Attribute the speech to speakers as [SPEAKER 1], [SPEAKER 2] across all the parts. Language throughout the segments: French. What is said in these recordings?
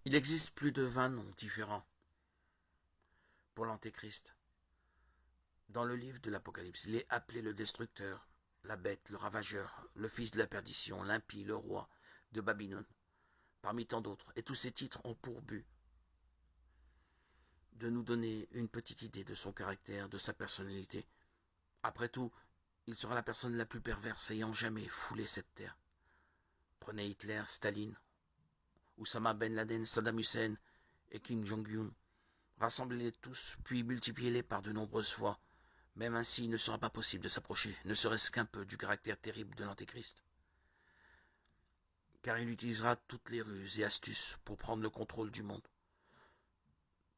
[SPEAKER 1] Il existe plus de 20 noms différents pour l'Antéchrist. Dans le livre de l'Apocalypse, il est appelé le destructeur, la bête, le ravageur, le fils de la perdition, l'impie, le roi de Babylone, parmi tant d'autres. Et tous ces titres ont pour but de nous donner une petite idée de son caractère, de sa personnalité. Après tout, il sera la personne la plus perverse ayant jamais foulé cette terre. Prenez Hitler, Staline, Oussama Ben Laden, Saddam Hussein et Kim Jong-un. Rassemblez-les tous, puis multipliez-les par de nombreuses fois. Même ainsi, il ne sera pas possible de s'approcher, ne serait-ce qu'un peu, du caractère terrible de l'Antéchrist. Car il utilisera toutes les ruses et astuces pour prendre le contrôle du monde.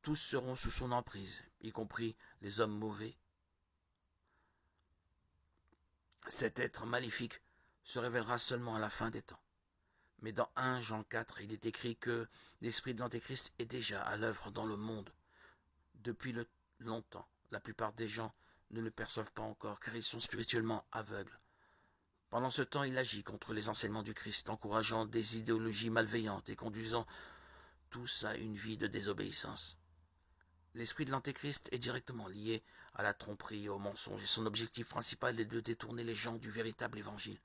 [SPEAKER 1] Tous seront sous son emprise, y compris les hommes mauvais. Cet être maléfique se révélera seulement à la fin des temps. Mais dans 1 Jean 4, il est écrit que l'esprit de l'Antéchrist est déjà à l'œuvre dans le monde depuis longtemps. La plupart des gens ne le perçoivent pas encore car ils sont spirituellement aveugles. Pendant ce temps, il agit contre les enseignements du Christ, encourageant des idéologies malveillantes et conduisant tous à une vie de désobéissance. L'esprit de l'Antéchrist est directement lié à la tromperie et au mensonge, et son objectif principal est de détourner les gens du véritable évangile.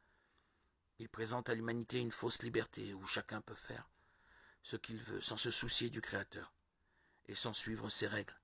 [SPEAKER 1] Il présente à l'humanité une fausse liberté où chacun peut faire ce qu'il veut sans se soucier du Créateur et sans suivre ses règles.